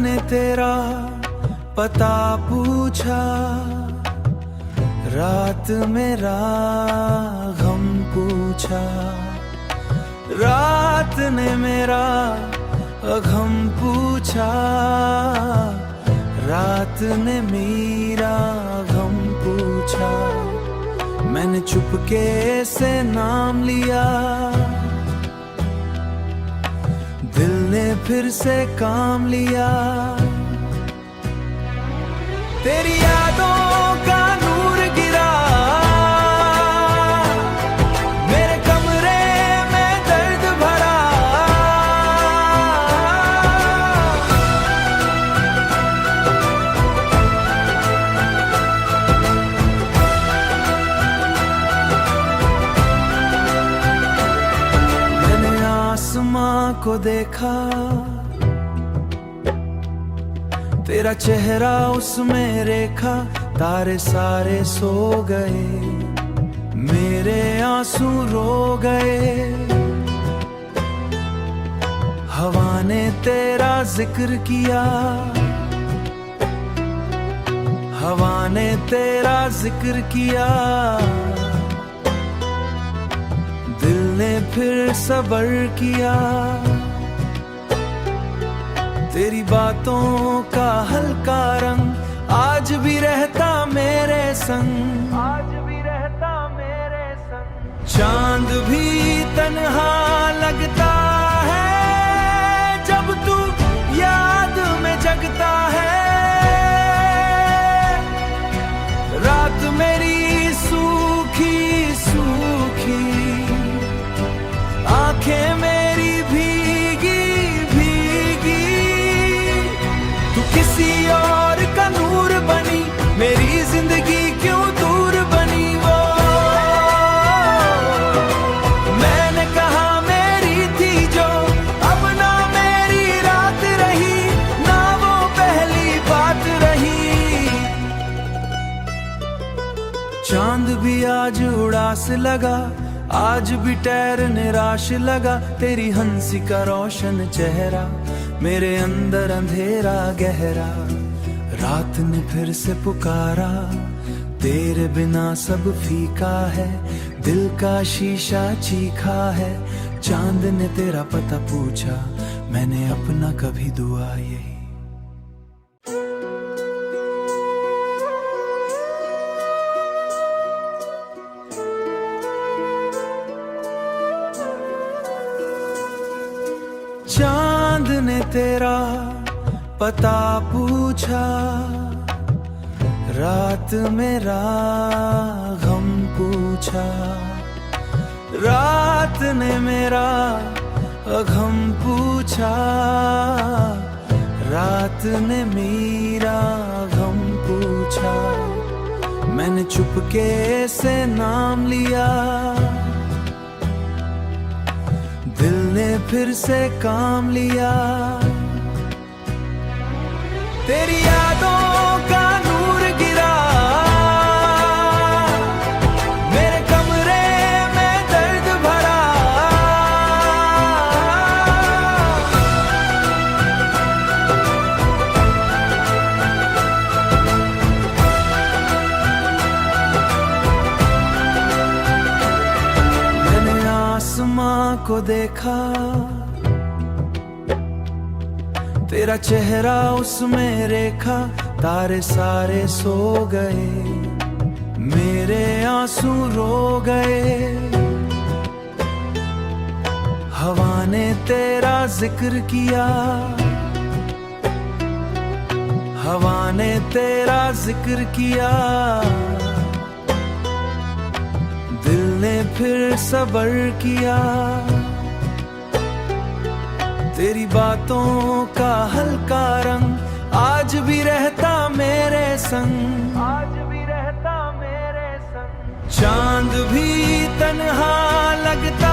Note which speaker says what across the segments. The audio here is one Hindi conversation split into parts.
Speaker 1: ने तेरा पता पूछा, रात मेरा गम पूछा। रात ने मेरा गम पूछा, रात ने मेरा गम पूछा। मैंने चुपके से नाम लिया, दिल ने फिर से काम लिया। तेरी यादों का नूर गिरा, मेरे कमरे में दर्द भरा। मैंने आसमां को देखा, तेरा चेहरा उसमें रेखा। तारे सारे सो गए, मेरे आंसू रो गए। हवा ने तेरा जिक्र किया, हवा ने तेरा जिक्र किया। दिल ने फिर सबर किया, तेरी बातों का हल्का रंग आज भी रहता मेरे संग, आज भी रहता मेरे संग। चांद भी तन्हा लगता है जब तू याद में जगता है। रात मेरी सूखी सूखी, आंखें मेरी भीगी भीगी। तू किसी और का नूर बनी, मेरी जिंदगी क्यों दूर बनी। वो मैंने कहा मेरी थी जो, अब ना मेरी रात रही, ना वो पहली बात रही। चांद भी आज उदास लगा, आज भी टैर निराश लगा। तेरी हंसी का रोशन चेहरा, मेरे अंदर अंधेरा गहरा। रात ने फिर से पुकारा, तेरे बिना सब फीका है। दिल का शीशा चीखा है, चांद ने तेरा पता पूछा। मैंने अपना कभी दुआ यही। चांद ने तेरा पता पूछा, रात मेरा गम पूछा। रात ने मेरा गम पूछा, रात ने मेरा गम पूछा। मैंने चुपके से नाम लिया, दिल ने फिर से काम लिया। तेरी यादों का नूर गिरा, मेरे कमरे में दर्द भरा। मैंने आसमां को देखा, तेरा चेहरा उसमें रेखा। तारे सारे सो गए, मेरे आंसू रो गए। हवा ने तेरा जिक्र किया, हवा ने तेरा जिक्र किया। दिल ने फिर सबर किया, तेरी बातों का हल्का रंग आज भी रहता मेरे संग, आज भी रहता मेरे संग। चांद भी तन्हा लगता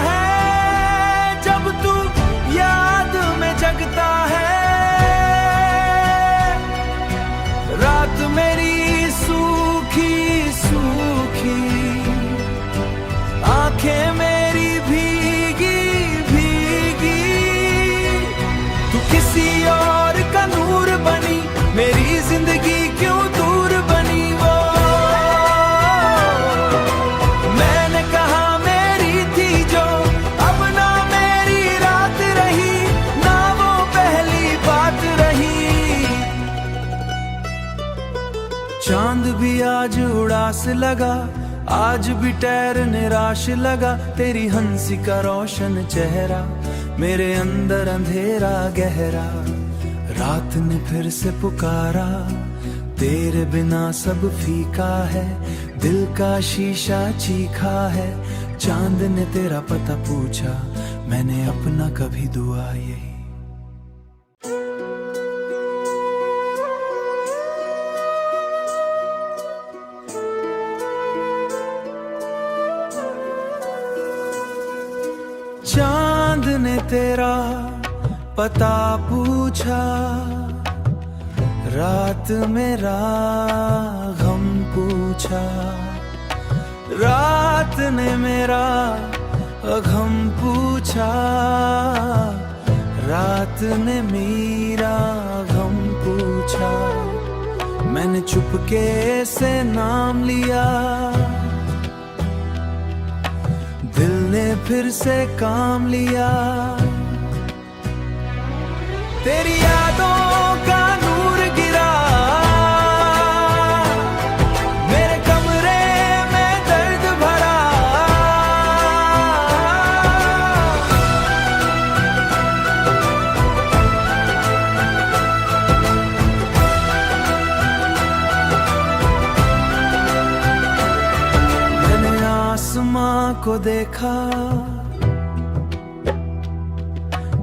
Speaker 1: है जब तू याद में जगता है। रात मेरी सूखी सूखी, आंखें मेरी भीगी भीगी। तू किसी और का चांद भी आज उदास लगा, आज भी टैर निराश लगा। तेरी हंसी का रोशन चेहरा, मेरे अंदर अंधेरा गहरा। रात ने फिर से पुकारा, तेरे बिना सब फीका है। दिल का शीशा चीखा है, चांद ने तेरा पता पूछा, मैंने अपना कभी दुआ यही। चांद ने तेरा पता पूछा, रात मेरा गम पूछा। रात ने मेरा गम पूछा, रात ने मेरा गम पूछा। मैंने चुपके से नाम लिया, दिल ने फिर से काम लिया। तेरी यादों का नूर गिरा, मेरे कमरे में दर्द भरा। मैंने आसमां को देखा,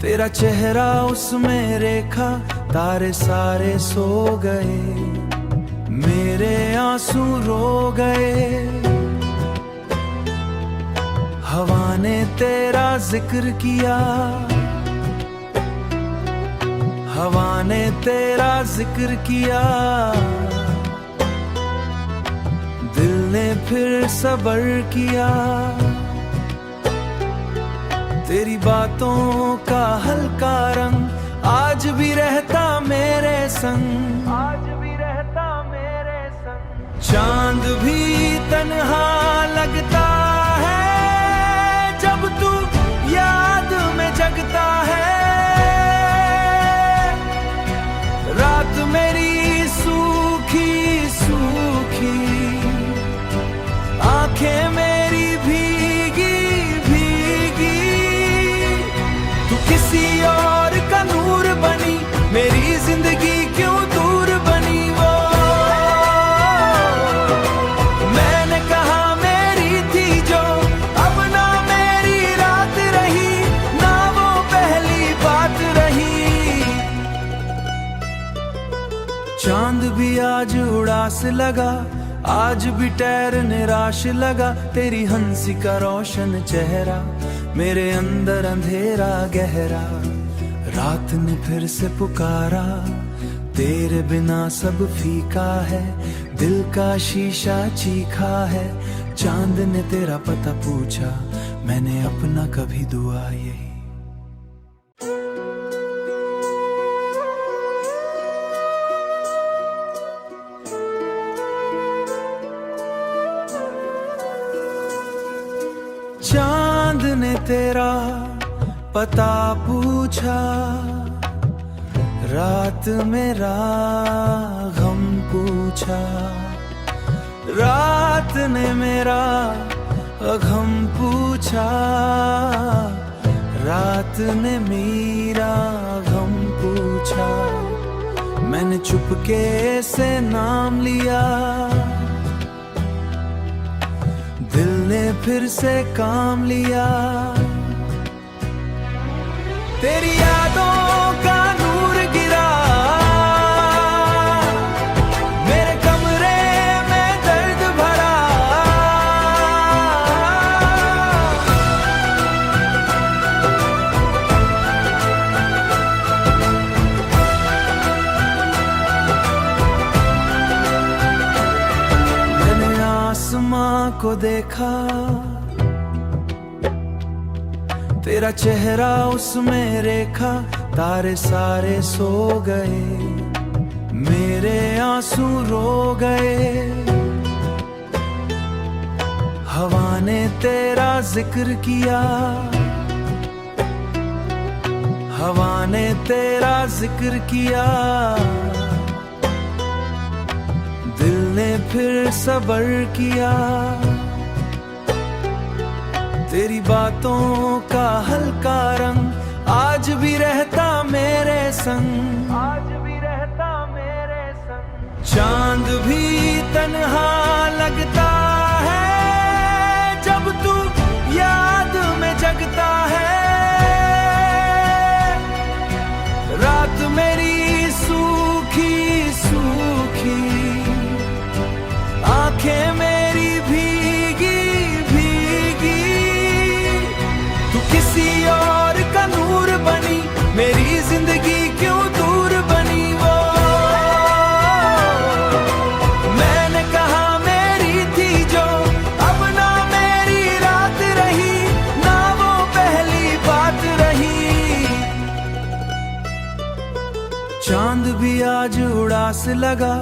Speaker 1: तेरा चेहरा उसमें रेखा। तारे सारे सो गए, मेरे आंसू रो गए। हवा ने तेरा जिक्र किया, हवा ने तेरा जिक्र किया। दिल ने फिर सब्र किया, तेरी बातों का हल्का रंग आज भी रहता मेरे संग, आज भी रहता मेरे संग। चांद भी तन्हा लगता है जब तू याद में जगता है। रात मेरी सूखी सूखी, आंखें मेरी भीगी भीगी। तू किसी और का नूर बनी, मेरी जिंदगी क्यों दूर बनी। वो मैंने कहा मेरी थी जो, अब ना मेरी रात रही, ना वो पहली बात रही। चांद भी आज उदास लगा, आज भी टैर निराश लगा। तेरी हंसी का रोशन चेहरा, मेरे अंदर अंधेरा गहरा। रात ने फिर से पुकारा, तेरे बिना सब फीका है। दिल का शीशा चीखा है, चांद ने तेरा पता पूछा, मैंने अपना कभी दुआ यही। चांद ने तेरा पता पूछा, रात मेरा गम पूछा। रात ने मेरा गम पूछा, रात ने मेरा गम पूछा। मैंने चुपके से नाम लिया, दिल ने फिर से काम लिया। तेरी यादों का नूर गिरा, मेरे कमरे में दर्द भरा। मैंने आसमां को देखा, तेरा चेहरा उसमें रेखा। तारे सारे सो गए, मेरे आंसू रो गए। हवा ने तेरा जिक्र किया, हवा ने तेरा जिक्र किया। दिल फिर सबर किया, तेरी बातों का हल्का रंग आज भी रहता मेरे संग, आज भी रहता मेरे संग। चांद भी तन्हा लगता है जब तू याद में जगता है, रात मेरी सूखी सूखी, आंखें मेरी भीगी भीगी, तू किसी और का नूर बनी, मेरी जिंदगी क्यों दूर बनी वो। मैंने कहा मेरी थी जो, अब ना मेरी रात रही, ना वो पहली बात रही। चांद भी आज उदास लगा,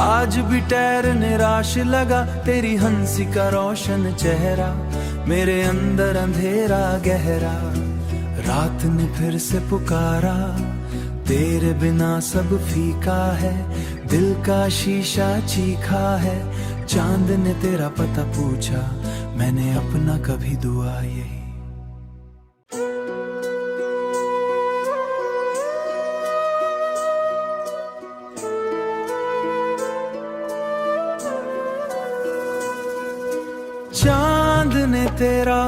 Speaker 1: आज भी टैर निराश लगा, तेरी हंसी का रोशन चेहरा मेरे अंदर अंधेरा गहरा। रात ने फिर से पुकारा, तेरे बिना सब फीका है, दिल का शीशा चीखा है। चांद ने तेरा पता पूछा, मैंने अपना कभी दुआ यही। चांद ने तेरा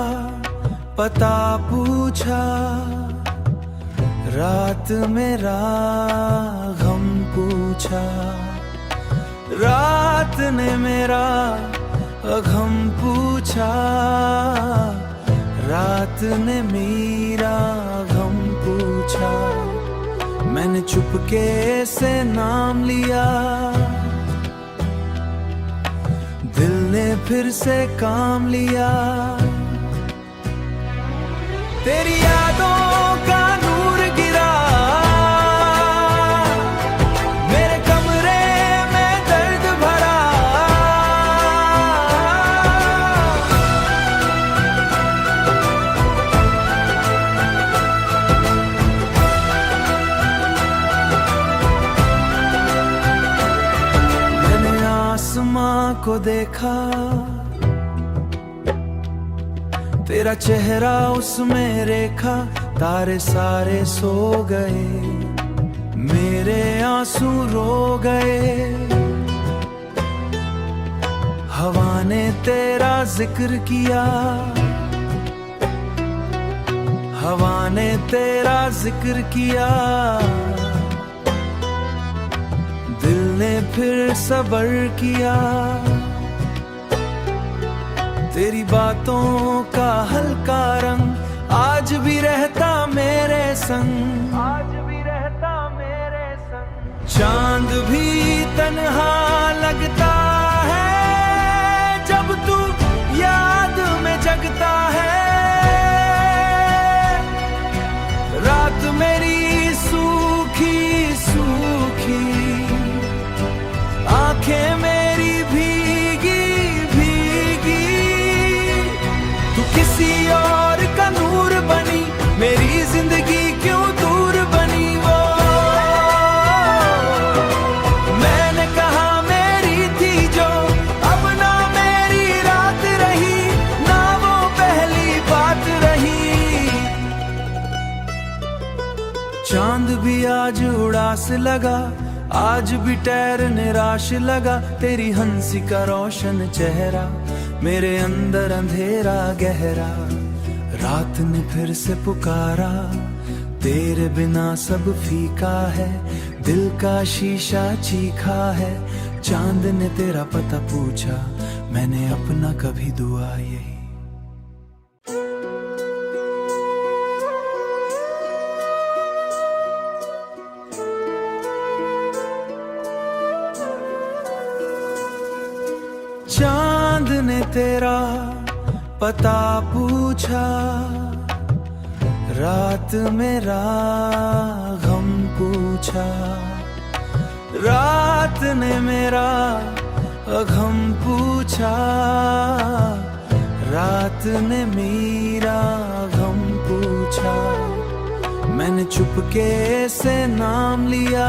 Speaker 1: पता पूछा, रात मेरा गम पूछा, रात ने मेरा गम पूछा, रात ने मेरा गम पूछा। मैंने चुपके से नाम लिया, दिल ने फिर से काम लिया, तेरी यादों का नूर गिरा, मेरे कमरे में दर्द भरा। मैंने आसमां को देखा, तेरा चेहरा उसमें रेखा, तारे सारे सो गए, मेरे आंसू रो गए। हवा ने तेरा जिक्र किया, हवा ने तेरा जिक्र किया, दिल ने फिर सबर किया, तेरी बातों का हल्का रंग आज भी रहता मेरे संग, आज भी रहता मेरे संग। चांद भी तन्हा लगता है जब तू याद में जगता है, रात मेरी सूखी सूखी, आंखें मेरी भीगी भीगी, किसी और का नूर बनी, मेरी जिंदगी क्यों दूर बनी वो। मैंने कहा मेरी थी जो, अब ना मेरी रात रही, ना वो पहली बात रही। चांद भी आज उदास लगा, आज भी टैर निराश लगा, तेरी हंसी का रोशन चेहरा मेरे अंदर अंधेरा गहरा। रात ने फिर से पुकारा, तेरे बिना सब फीका है, दिल का शीशा चीखा है। चांद ने तेरा पता पूछा, मैंने अपना कभी दुआ यही। चांद ने तेरा पता पूछा, रात मेरा गम पूछा, रात ने मेरा गम पूछा, रात ने मेरा गम पूछा। मैंने चुपके से नाम लिया,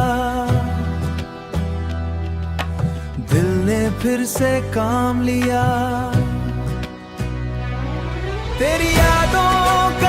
Speaker 1: दिल ने ने फिर से काम लिया। तेरी यादों